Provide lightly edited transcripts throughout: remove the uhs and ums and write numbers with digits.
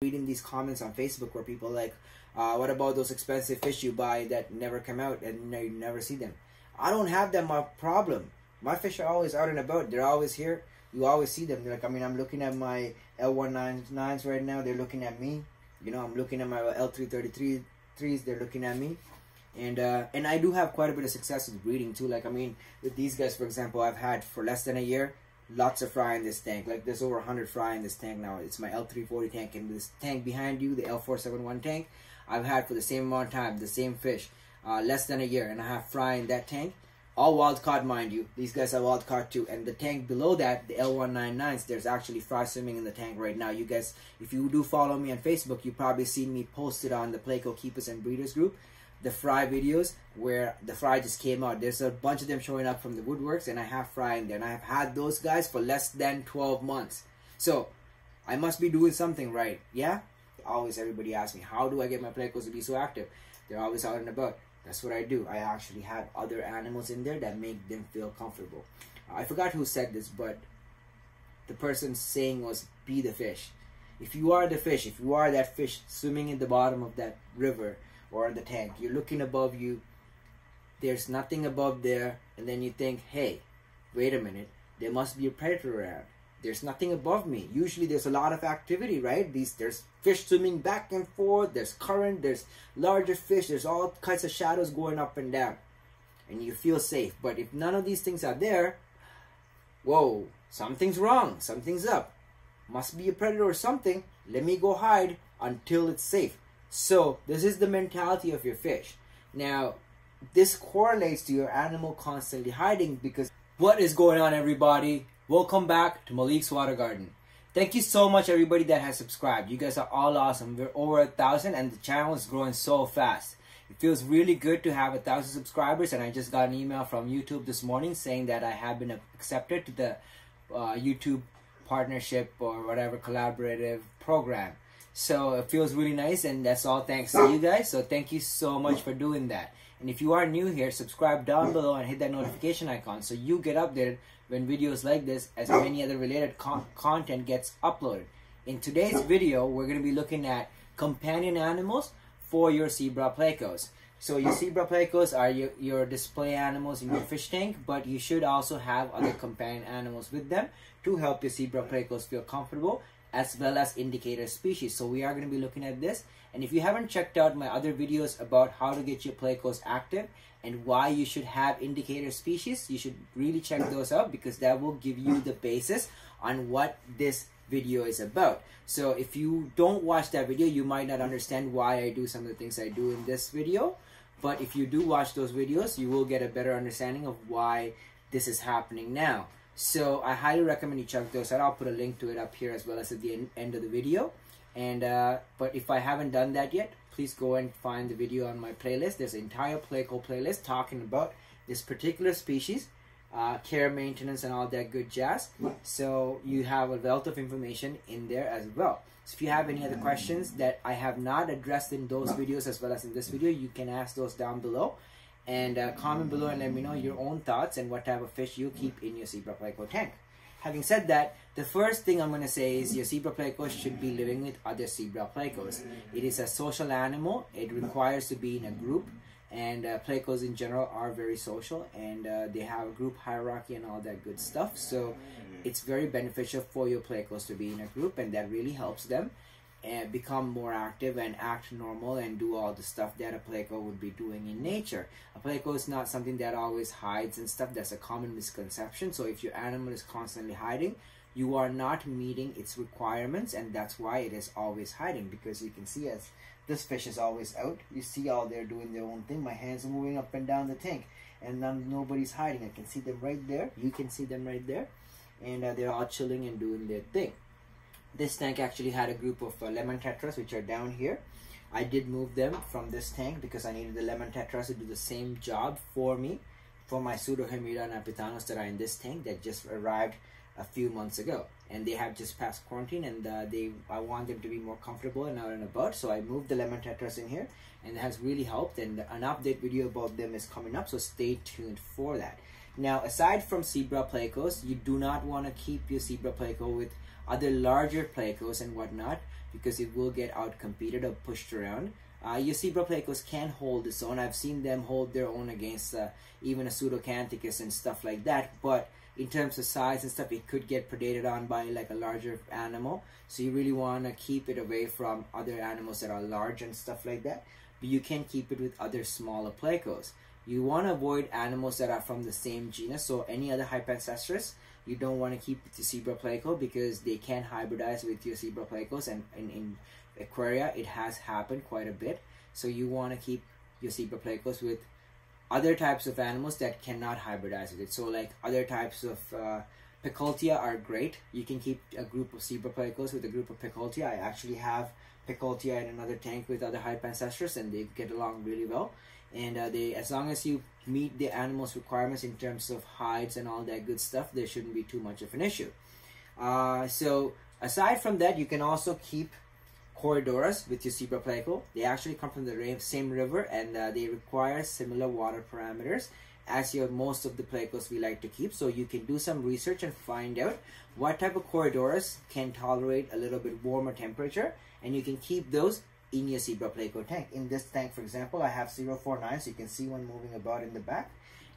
reading these comments on Facebook where people are like, what about those expensive fish you buy that never come out and you never see them? I don't have that problem. My fish are always out and about. They're always here. You always see them. They're like, I mean, I'm looking at my L199s right now. They're looking at me. You know, I'm looking at my L333s. They're looking at me. And I do have quite a bit of success with breeding too. Like, I mean, with these guys, for example, I've had for less than a year, lots of fry in this tank. Like, there's over 100 fry in this tank now. It's my L340 tank. And this tank behind you, the L471 tank, I've had for the same amount of time, the same fish, less than a year. And I have fry in that tank. All wild caught, mind you. These guys are wild caught too. And the tank below that, the L199s, there's actually fry swimming in the tank right now. You guys, if you do follow me on Facebook, you probably seen me posted on the Pleco Keepers and Breeders group the fry videos where the fry just came out. There's a bunch of them showing up from the woodworks, and I have fry in there. And I have had those guys for less than 12 months. So I must be doing something right. Yeah? Always everybody asks me, how do I get my Plecos to be so active? They're always out and about. That's what I do. I actually have other animals in there that make them feel comfortable. I forgot who said this, but the person's saying was, be the fish. If you are the fish, if you are that fish swimming in the bottom of that river or the tank, you're looking above you, there's nothing above there, and then you think, hey, wait a minute, there must be a predator around. There's nothing above me. Usually there's a lot of activity, right? There's fish swimming back and forth, there's current, there's larger fish, there's all kinds of shadows going up and down. And you feel safe. But if none of these things are there, whoa, something's wrong, something's up. Must be a predator or something. Let me go hide until it's safe. So this is the mentality of your fish. Now, this correlates to your animal constantly hiding because what is going on, everybody? Welcome back to Malik's Water Garden. Thank you so much, everybody that has subscribed. You guys are all awesome. We're over 1,000 and the channel is growing so fast. It feels really good to have 1,000 subscribers, and I just got an email from YouTube this morning saying that I have been accepted to the YouTube partnership or whatever collaborative program. So it feels really nice, and that's all thanks to you guys. So thank you so much for doing that. And if you are new here, subscribe down below and hit that notification icon so you get updated when videos like this as many other related content gets uploaded. In today's video, we're going to be looking at companion animals for your Zebra Plecos. So your Zebra Plecos are your display animals in your fish tank, but you should also have other companion animals with them to help your Zebra Plecos feel comfortable, as well as indicator species. So we are going to be looking at this. And if you haven't checked out my other videos about how to get your Plecos active and why you should have indicator species, you should really check those out because that will give you the basis on what this video is about. So if you don't watch that video, you might not understand why I do some of the things I do in this video. But if you do watch those videos, you will get a better understanding of why this is happening now. So I highly recommend you check those out. I'll put a link to it up here as well as at the end of the video. And but if I haven't done that yet, please go and find the video on my playlist. There's an entire Pleco playlist talking about this particular species, care, maintenance, and all that good jazz. So you have a wealth of information in there as well. So if you have any other questions that I have not addressed in those videos as well as in this video, you can ask those down below. And comment below and let me know your own thoughts and what type of fish you keep in your Zebra Pleco tank. Having said that, the first thing I'm going to say is your Zebra Plecos should be living with other Zebra Plecos. It is a social animal. It requires to be in a group. And Plecos in general are very social. And they have a group hierarchy and all that good stuff. So it's very beneficial for your Plecos to be in a group. And that really helps them and become more active and act normal and do all the stuff that a Pleco would be doing in nature. A Pleco is not something that always hides and stuff. That's a common misconception. So if your animal is constantly hiding, you are not meeting its requirements, and that's why it is always hiding. Because you can see as this fish is always out, you see all they're doing their own thing. My hands are moving up and down the tank, and nobody's hiding. I can see them right there. You can see them right there, and they're all chilling and doing their thing. This tank actually had a group of lemon tetras, which are down here. I did move them from this tank because I needed the lemon tetras to do the same job for me, for my pseudohemida and apitanos that are in this tank that just arrived a few months ago. And they have just passed quarantine, and I want them to be more comfortable and out and about. So I moved the lemon tetras in here, and it has really helped. And an update video about them is coming up, so stay tuned for that. Now, aside from Zebra Plecos, you do not want to keep your Zebra Pleco with other larger Plecos and whatnot, because it will get out competed or pushed around. Your Zebra Plecos can hold its own. I've seen them hold their own against even a Pseudocanthicus and stuff like that, but in terms of size and stuff, it could get predated on by like a larger animal. So you really want to keep it away from other animals that are large and stuff like that. But you can keep it with other smaller Plecos. You want to avoid animals that are from the same genus. So any other hypancestris, you don't want to keep with the Zebra Pleco, because they can hybridize with your Zebra Plecos, and in aquaria it has happened quite a bit. So you want to keep your Zebra Plecos with other types of animals that cannot hybridize with it. So like other types of Picoltia are great. You can keep a group of Zebra Plecos with a group of Picoltia. I actually have Picoltia in another tank with other hypancestris, and they get along really well. And they, as long as you meet the animal's requirements in terms of hides and all that good stuff, there shouldn't be too much of an issue. So aside from that, you can also keep Corridoras with your Zebra Pleco. They actually come from the same river, and they require similar water parameters as your most of the Plecos we like to keep. So you can do some research and find out what type of Corridoras can tolerate a little bit warmer temperature, and you can keep those in your Zebra Pleco tank. In this tank, for example, I have 049, so you can see one moving about in the back,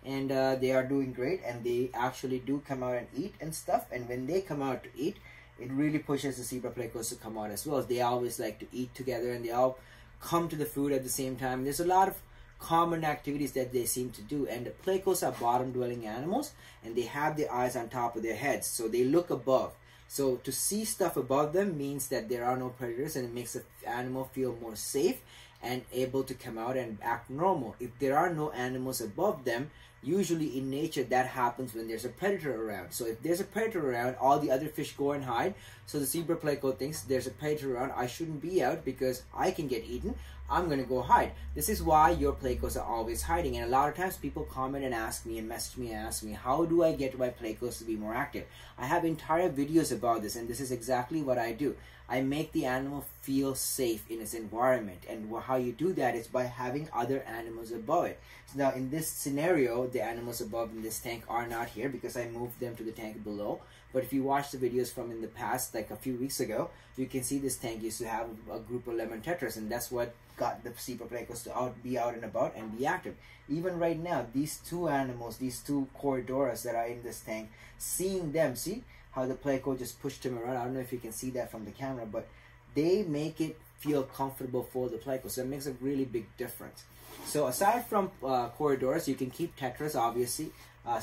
and they are doing great, and they actually do come out and eat and stuff. And when they come out to eat, it really pushes the Zebra Plecos to come out as well. They always like to eat together, and they all come to the food at the same time. There's a lot of common activities that they seem to do, and the Plecos are bottom-dwelling animals, and they have their eyes on top of their heads, so they look above. So to see stuff above them means that there are no predators, and it makes the animal feel more safe and able to come out and act normal. If there are no animals above them, usually in nature that happens when there's a predator around. So if there's a predator around, all the other fish go and hide. So the Zebra Pleco thinks there's a predator around, I shouldn't be out because I can get eaten, I'm gonna go hide. This is why your Plecos are always hiding. And a lot of times people comment and ask me and message me and ask me, how do I get my Plecos to be more active? I have entire videos about this, and this is exactly what I do. I make the animal feel safe in its environment, and how you do that is by having other animals above it. So now in this scenario, the animals above in this tank are not here because I moved them to the tank below. But if you watch the videos from in the past, like a few weeks ago, you can see this tank used to have a group of lemon tetras, and that's what got the Zebra Plecos to be out and about and be active. Even right now, these two animals, these two Corridoras that are in this tank, seeing them, see how the Pleco just pushed him around. I don't know if you can see that from the camera, but they make it feel comfortable for the Pleco, so it makes a really big difference. So aside from Corridoras, you can keep Tetras, obviously.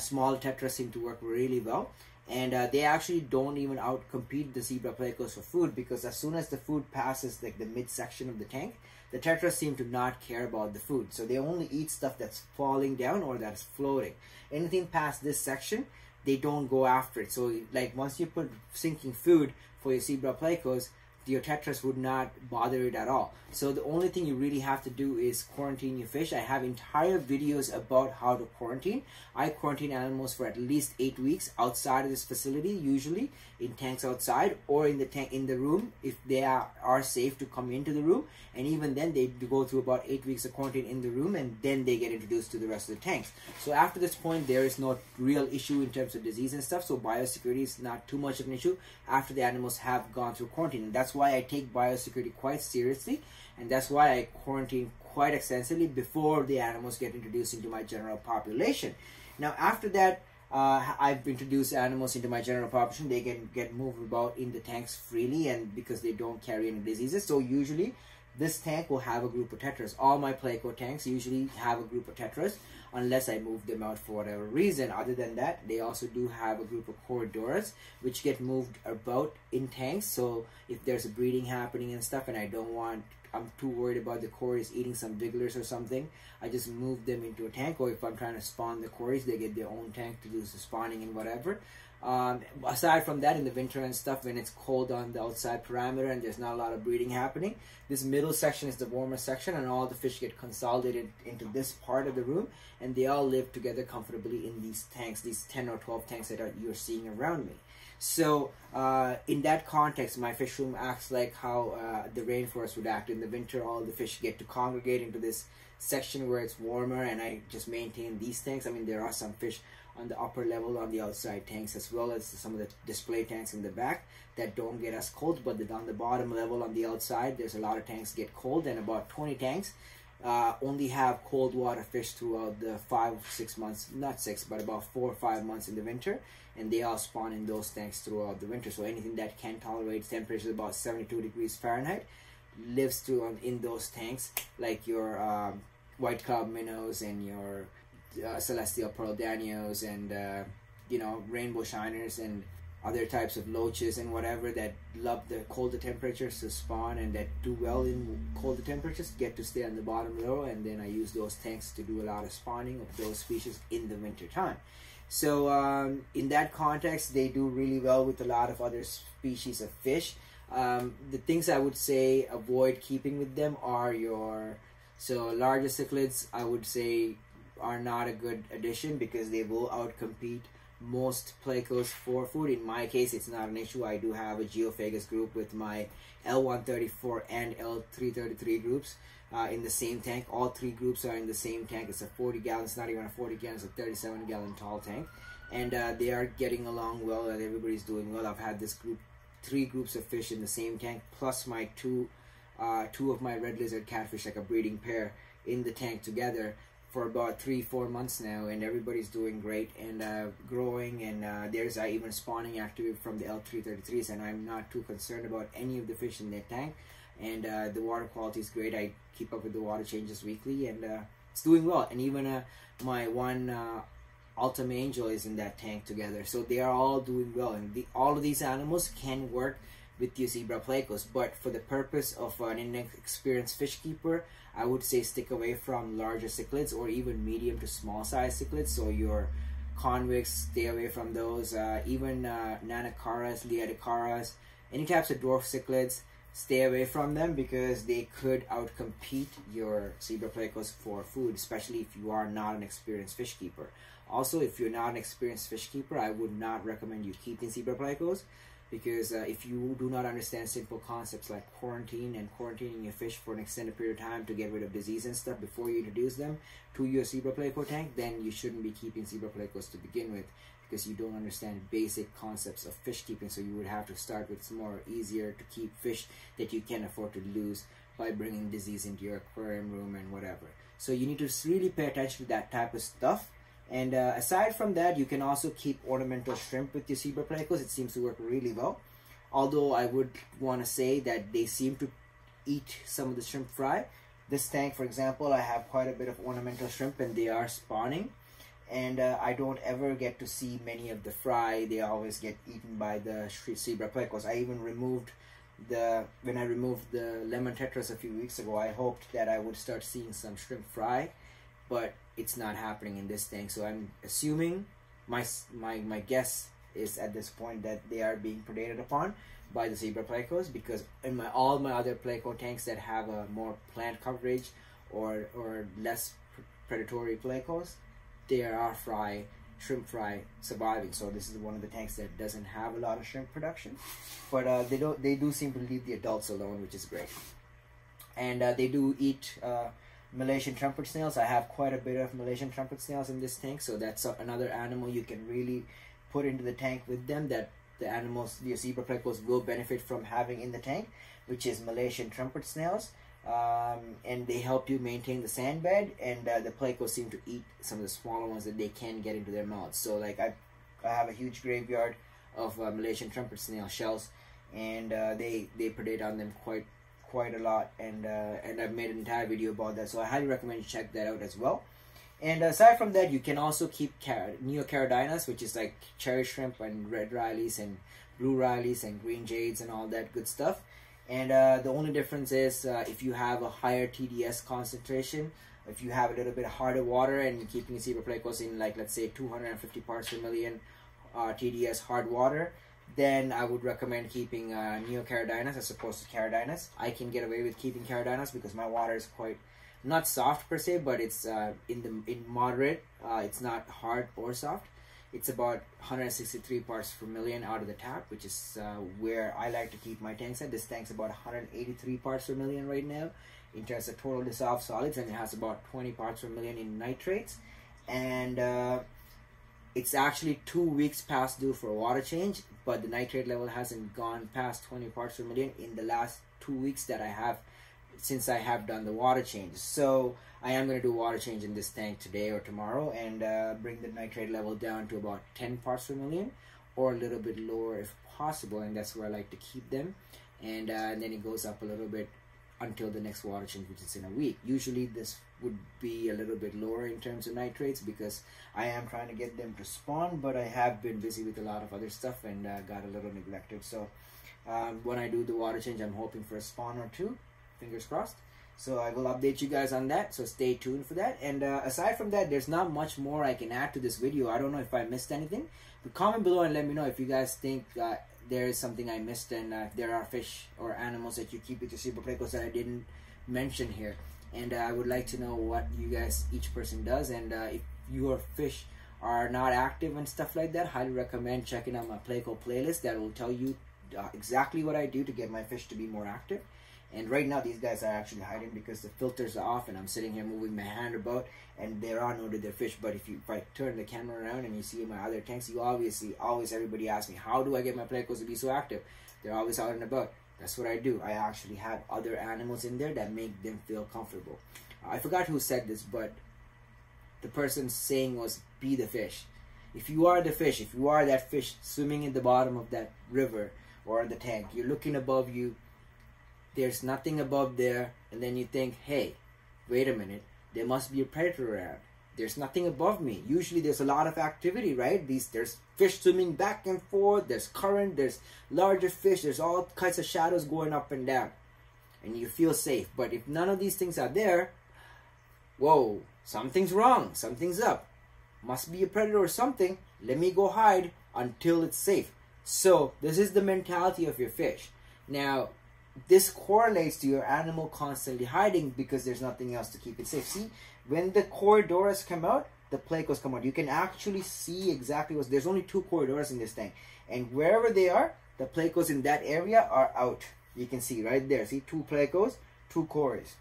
Small Tetras seem to work really well, and they actually don't even outcompete the Zebra Plecos for food, because as soon as the food passes like the midsection of the tank, the Tetras seem to not care about the food. So they only eat stuff that's falling down or that's floating. Anything past this section, they don't go after it. So like once you put sinking food for your Zebra Plecos, your Tetras would not bother it at all. So the only thing you really have to do is quarantine your fish. I have entire videos about how to quarantine. I quarantine animals for at least 8 weeks outside of this facility, usually in tanks outside or in the tank in the room if they are safe to come into the room. And even then they go through about 8 weeks of quarantine in the room, and then they get introduced to the rest of the tanks. So after this point, there is no real issue in terms of disease and stuff. So biosecurity is not too much of an issue after the animals have gone through quarantine. And that's why I take biosecurity quite seriously, and that's why I quarantine quite extensively before the animals get introduced into my general population. Now after that, I've introduced animals into my general population. They can get moved about in the tanks freely, and because they don't carry any diseases. So usually this tank will have a group of Tetras. All my Pleco tanks usually have a group of Tetras unless I move them out for whatever reason. Other than that, they also do have a group of Corridoras which get moved about in tanks. So if there's a breeding happening and stuff and I'm too worried about the Corys eating some Wigglers or something, I just move them into a tank. Or if I'm trying to spawn the Corys, they get their own tank to do the spawning and whatever. Aside from that, in the winter and stuff, when it's cold on the outside parameter and there's not a lot of breeding happening, this middle section is the warmer section, and all the fish get consolidated into this part of the room, and they all live together comfortably in these tanks, these 10 or 12 tanks that you're seeing around me. So in that context, my fish room acts like how the rainforest would act. In the winter, all the fish get to congregate into this section where it's warmer, and I just maintain these tanks. I mean, there are some fish on the upper level on the outside tanks, as well as some of the display tanks in the back that don't get as cold. But on the bottom level on the outside, there's a lot of tanks get cold, and about 20 tanks only have cold water fish throughout the 5-6 months, not 6 but about 4 or 5 months in the winter, and they all spawn in those tanks throughout the winter. So anything that can tolerate temperatures about 72 degrees Fahrenheit lives through in those tanks, like your white cloud minnows and your celestial pearl danios and you know, rainbow shiners and other types of loaches and whatever that love the colder temperatures to spawn and that do well in colder temperatures get to stay on the bottom row. And then I use those tanks to do a lot of spawning of those species in the winter time. So in that context, they do really well with a lot of other species of fish. The things I would say avoid keeping with them are larger cichlids, I would say, are not a good addition because they will outcompete most Plecos for food. In my case, it's not an issue. I do have a geophagus group with my L134 and L333 groups in the same tank. All 3 groups are in the same tank. It's a 40 gallon, it's not even a 40 gallon, it's a 37 gallon tall tank. And they are getting along well and everybody's doing well. I've had this 3 groups of fish in the same tank, plus my two of my red lizard catfish, like a breeding pair, in the tank together for about 3-4 months now, and everybody's doing great and growing, and there's even spawning activity from the L333s, and I'm not too concerned about any of the fish in that tank. And the water quality is great. I keep up with the water changes weekly, and it's doing well. And even my one Ultima Angel is in that tank together, so they are all doing well. And all of these animals can work with your Zebra Plecos, but for the purpose of an inexperienced fish keeper, I would say stick away from larger cichlids or even medium to small size cichlids. So your convicts, stay away from those. Even nanacaras, liadicaras, any types of dwarf cichlids, stay away from them because they could outcompete your Zebra Plecos for food, especially if you are not an experienced fish keeper. Also, if you're not an experienced fish keeper, I would not recommend you keeping Zebra Plecos, because if you do not understand simple concepts like quarantine and quarantining your fish for an extended period of time to get rid of disease and stuff before you introduce them to your Zebra Pleco tank, then you shouldn't be keeping Zebra Plecos to begin with, because you don't understand basic concepts of fish keeping. So you would have to start with some more easier to keep fish that you can afford to lose by bringing disease into your aquarium room and whatever. So you need to really pay attention to that type of stuff. And aside from that, you can also keep ornamental shrimp with your Zebra Plecos. It seems to work really well. Although I would want to say that they seem to eat some of the shrimp fry. This tank, for example, I have quite a bit of ornamental shrimp and they are spawning. And I don't ever get to see many of the fry. They always get eaten by the Zebra Plecos. I even removed when I removed the lemon tetras a few weeks ago, I hoped that I would start seeing some shrimp fry, but it's not happening in this tank. So I'm assuming, my guess is at this point that they are being predated upon by the Zebra Plecos, because in all my other Pleco tanks that have a more plant coverage or less predatory Plecos, there are shrimp fry surviving. So this is one of the tanks that doesn't have a lot of shrimp production, but they do seem to leave the adults alone, which is great. And they do eat Malaysian trumpet snails. I have quite a bit of Malaysian trumpet snails in this tank, so that's another animal you can really put into the tank with them, that the animals, your Zebra Plecos, will benefit from having in the tank, which is Malaysian trumpet snails. And they help you maintain the sand bed, and the Plecos seem to eat some of the smaller ones that they can get into their mouths. So like I have a huge graveyard of Malaysian trumpet snail shells, and they predate on them quite a lot, and I've made an entire video about that, so I highly recommend you check that out as well. And aside from that, you can also keep Neocarodinas, which is like cherry shrimp and red Rileys and blue Rileys and green jades and all that good stuff. And the only difference is if you have a higher TDS concentration, if you have a little bit harder water and you're keeping Zebra Plecos in, like, let's say 250 parts per million TDS hard water, then I would recommend keeping Neocarodinas as opposed to Carodinas. I can get away with keeping Carodinas because my water is quite, not soft per se, but it's in moderate. It's not hard or soft. It's about 163 parts per million out of the tap, which is where I like to keep my tanks at. This tank's about 183 parts per million right now in terms of total dissolved solids, and it has about 20 parts per million in nitrates. And it's actually 2 weeks past due for a water change, but the nitrate level hasn't gone past 20 parts per million in the last 2 weeks that I have since I have done the water change. So I am going to do water change in this tank today or tomorrow and bring the nitrate level down to about 10 parts per million or a little bit lower if possible, and that's where I like to keep them. And then it goes up a little bit until the next water change, which is in a week. Usually this would be a little bit lower in terms of nitrates because I am trying to get them to spawn, but I have been busy with a lot of other stuff and got a little neglected. So when I do the water change, I'm hoping for a spawn or two, fingers crossed. So I will update you guys on that, so stay tuned for that. And aside from that, there's not much more I can add to this video. I don't know if I missed anything, but comment below and let me know if you guys think there is something I missed, and if there are fish or animals that you keep with your Zebra Plecos that I didn't mention here. And I would like to know what you guys, each person does, and if your fish are not active and stuff like that, highly recommend checking out my Pleco playlist. That will tell you exactly what I do to get my fish to be more active. And right now these guys are actually hiding because the filters are off and I'm sitting here moving my hand about and there are no dither fish. But if I turn the camera around and you see my other tanks, you obviously, always everybody asks me, how do I get my Plecos to be so active? They're always out and about. That's what I do. I actually have other animals in there that make them feel comfortable. I forgot who said this, but the person's saying was, be the fish. If you are the fish, if you are that fish swimming in the bottom of that river or the tank, you're looking above you, there's nothing above there, and then you think, hey, wait a minute, there must be a predator around. There's nothing above me. Usually there's a lot of activity, right? There's fish swimming back and forth, there's current, there's larger fish, there's all kinds of shadows going up and down, and you feel safe. But if none of these things are there, whoa, something's wrong, something's up. Must be a predator or something. Let me go hide until it's safe. So this is the mentality of your fish. Now, this correlates to your animal constantly hiding because there's nothing else to keep it safe. See, when the corridors come out, the Plecos come out. You can actually see exactly what's... There's only 2 corridors in this tank. And wherever they are, the Plecos in that area are out. You can see right there. See, 2 Plecos, 2 cores.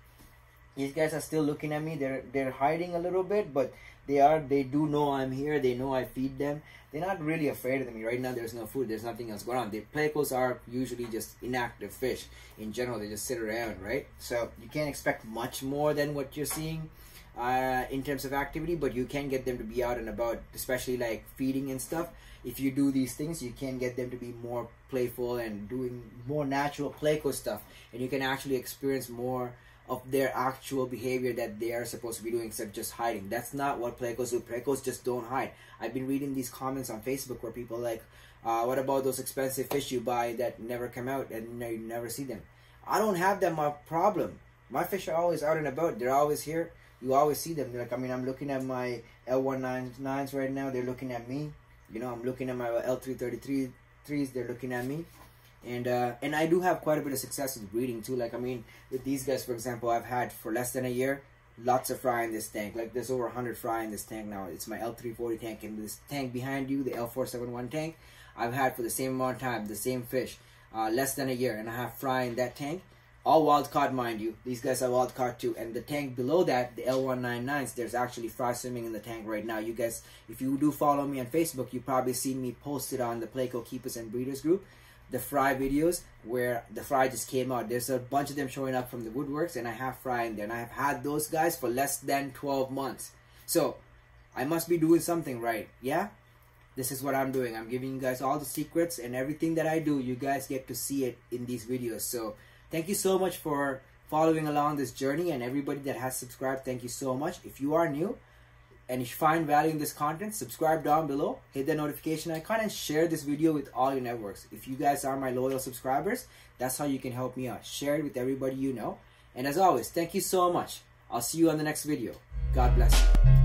These guys are still looking at me. They're hiding a little bit, but they do know I'm here. They know I feed them. They're not really afraid of me. Right now there's no food, there's nothing else going on. The Plecos are usually just inactive fish. In general, they just sit around, right? So you can't expect much more than what you're seeing in terms of activity, but you can get them to be out and about, especially like feeding and stuff. If you do these things, you can get them to be more playful and doing more natural Pleco stuff, and you can actually experience more of their actual behavior that they are supposed to be doing instead of just hiding. That's not what Plecos do. Plecos just don't hide. I've been reading these comments on Facebook where people are like, what about those expensive fish you buy that never come out and you never see them? I don't have that problem. My fish are always out and about. They're always here. You always see them. They're like, I mean, I'm looking at my L199s right now. They're looking at me. You know, I'm looking at my L333s. They're looking at me. And I do have quite a bit of success with breeding too. Like, I mean, with these guys, for example, I've had for less than a year lots of fry in this tank. Like, there's over 100 fry in this tank now. It's my L340 tank. And this tank behind you, the L471 tank, I've had for the same amount of time, the same fish, less than a year. And I have fry in that tank. All wild caught, mind you. These guys are wild caught too. And the tank below that, the L199s, there's actually fry swimming in the tank right now. You guys, if you do follow me on Facebook, you've probably seen me posted on the Pleco Keepers and Breeders group the fry videos where the fry just came out. There's a bunch of them showing up from the woodworks, and I have fry in there, and I have had those guys for less than 12 months. So I must be doing something right. Yeah, this is what I'm doing. I'm giving you guys all the secrets, and everything that I do, you guys get to see it in these videos. So thank you so much for following along this journey, and everybody that has subscribed, thank you so much. If you are new and if you find value in this content, subscribe down below, hit the notification icon, and share this video with all your networks. If you guys are my loyal subscribers, that's how you can help me out. Share it with everybody you know. And as always, thank you so much. I'll see you on the next video. God bless you.